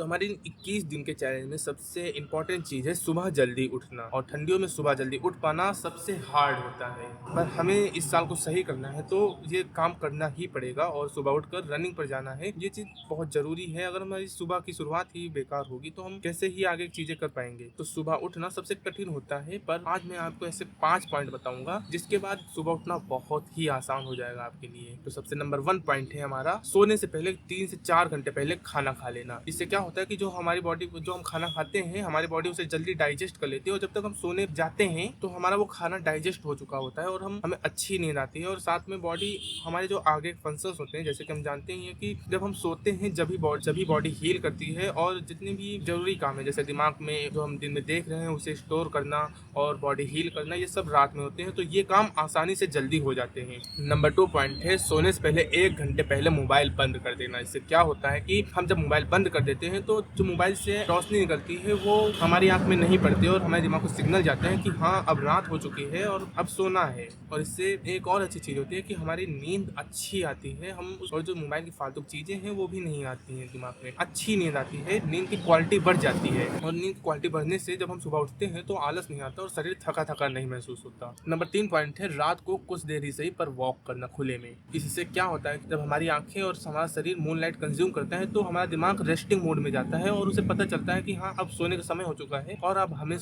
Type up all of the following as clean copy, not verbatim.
तो हमारे इन 21 दिन के चैलेंज में सबसे इम्पोर्टेंट चीज़ है सुबह जल्दी उठना। और ठंडियों में सुबह जल्दी उठ पाना सबसे हार्ड होता है, पर हमें इस साल को सही करना है तो ये काम करना ही पड़ेगा। और सुबह उठकर रनिंग पर जाना है, ये चीज़ बहुत ज़रूरी है। अगर हमारी सुबह की शुरुआत ही बेकार होगी तो हम कैसे ही आगे चीज़ें कर पाएंगे। तो सुबह उठना सबसे कठिन होता है, पर आज मैं आपको ऐसे 5 पॉइंट बताऊंगा जिसके बाद सुबह उठना बहुत ही आसान हो जाएगा आपके लिए। तो सबसे नंबर 1 पॉइंट है हमारा, सोने से पहले 3 से 4 घंटे पहले खाना खा लेना। इससे क्या होता है कि जो हमारी बॉडी, जो हम खाना खाते हैं, हमारी बॉडी उसे जल्दी डाइजेस्ट कर लेती है और जब तक हम सोने जाते हैं तो हमारा वो खाना डाइजेस्ट हो चुका होता है और हमें अच्छी नींद आती है। और साथ में बॉडी, हमारे जो आगे फंक्शंस होते हैं, जैसे कि हम जानते हैं कि जब हम सोते हैं जब ही बॉडी हील करती है और जितने भी जरूरी काम है, जैसे दिमाग में जो हम दिन में देख रहे हैं उसे स्टोर करना और बॉडी हील करना, ये सब रात में होते हैं, तो ये काम आसानी से जल्दी हो जाते हैं। नंबर 2 पॉइंट है, सोने से पहले 1 घंटे पहले मोबाइल बंद कर देना। इससे क्या होता है कि हम जब मोबाइल बंद कर देते हैं तो जो मोबाइल से रोशनी निकलती है वो हमारी आंख में नहीं पड़ती और हमारे दिमाग को सिग्नल जाता है कि हाँ अब रात हो चुकी है और अब सोना है। और इससे एक और अच्छी चीज़ होती है कि हमारी नींद अच्छी आती है, और जो मोबाइल की फालतू चीज़ें हैं वो भी नहीं आती हैं दिमाग में, अच्छी नींद आती है, नींद की क्वालिटी बढ़ जाती है। और नींद की क्वालिटी बढ़ने से जब हम सुबह उठते हैं तो आलस नहीं आता और शरीर थका थका नहीं महसूस होता। नंबर 3 पॉइंट है, रात को कुछ देर ही सही पर वॉक करना खुले में। इससे क्या होता है कि जब हमारी आंखें और हमारा शरीर मूनलाइट कंज्यूम करता है तो हमारा दिमाग रेस्टिंग मोड में जाता है और उसे पता चलता है कि हाँ अब सोने का समय हो चुका है और अब हमें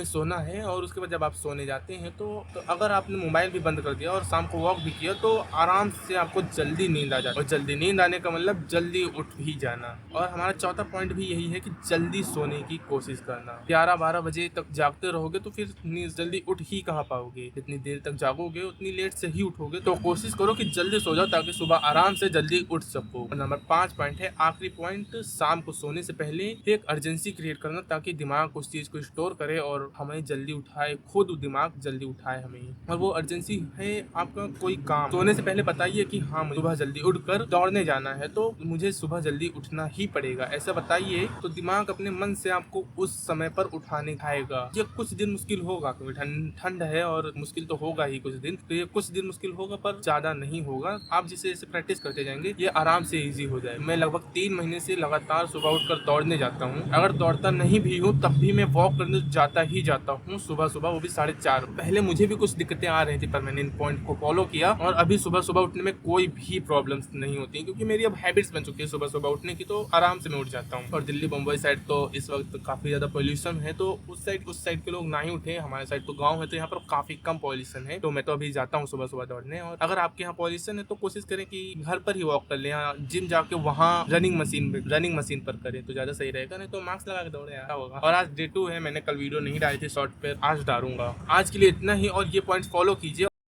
सोना है। और उसके बाद जब आप सोने जाते हैं तो अगर आपने मोबाइल भी बंद कर दिया और शाम को वॉक भी किया तो आराम से आपको जल्दी नींद आ जाती है। और जल्दी नींद आने का मतलब जल्दी उठ भी जाना। और हमारा चौथा पॉइंट भी यही है कि जल्दी सोने की कोशिश करना। 11-12 बजे तक जागते रहोगे तो फिर जल्दी उठ ही कहाँ पाओगे। जितनी देर तक जागोगे उतनी लेट से ही उठोगे। तो कोशिश करो कि जल्दी सो जाओ ताकि सुबह आराम से जल्दी उठ सको। नंबर 5 पॉइंट है, आखिरी पॉइंट, शाम को सोने से पहले एक अर्जेंसी क्रिएट करना ताकि दिमाग उस चीज को स्टोर करे और हमें जल्दी उठाए, खुद दिमाग जल्दी उठाए हमें। और वो अर्जेंसी है आपका कोई काम। सोने से पहले बताइए कि हाँ मुझे सुबह जल्दी उठकर दौड़ने जाना है तो मुझे सुबह जल्दी उठना ही पड़ेगा, ऐसा बताइए तो दिमाग अपने मन से आपको उस समय पर उठाने आएगा। ये कुछ दिन मुश्किल होगा क्योंकि ठंड है और मुश्किल तो होगा ही कुछ दिन, तो ये कुछ दिन मुश्किल होगा पर ज्यादा नहीं होगा। आप जैसे प्रैक्टिस करते जाएंगे ये आराम से इजी हो जाए। मैं लगभग 3 महीने से लगातार सुबह उठकर दौड़ने जाता हूँ। अगर दौड़ता नहीं भी हूँ तब भी मैं वॉक करने जाता ही जाता हूँ सुबह सुबह, वो भी 4:30। पहले मुझे भी कुछ दिक्कतें आ रही थी पर मैंने इन पॉइंट को फॉलो किया और अभी सुबह सुबह उठने में कोई भी प्रॉब्लम्स नहीं होती क्योंकि मेरी अब हैबिट्स बन चुकी है सुबह सुबह उठने की, तो आराम से मैं उठ जाता हूँ। और दिल्ली बम्बई साइड तो इस वक्त काफी ज्यादा पॉल्यूशन है, तो उस साइड के लोग ना ही उठे। हमारे साइड तो गाँव है तो यहाँ पर काफी कम पॉल्यूशन है, तो मैं तो अभी जाता हूँ सुबह सुबह दौड़ने। और अगर आपके यहाँ पॉल्यूशन है तो कोशिश करें कि घर पर ही वॉक कर ले या जिम जाके वहाँ रनिंग मशीन पर करें तो ज्यादा सही रहेगा, नहीं तो मास्क लगा के दौड़े आया होगा। और आज डे 2 है, मैंने कल वीडियो नहीं डाली थी शॉर्ट पे, आज डालूंगा। आज के लिए इतना ही और ये पॉइंट्स फॉलो कीजिए।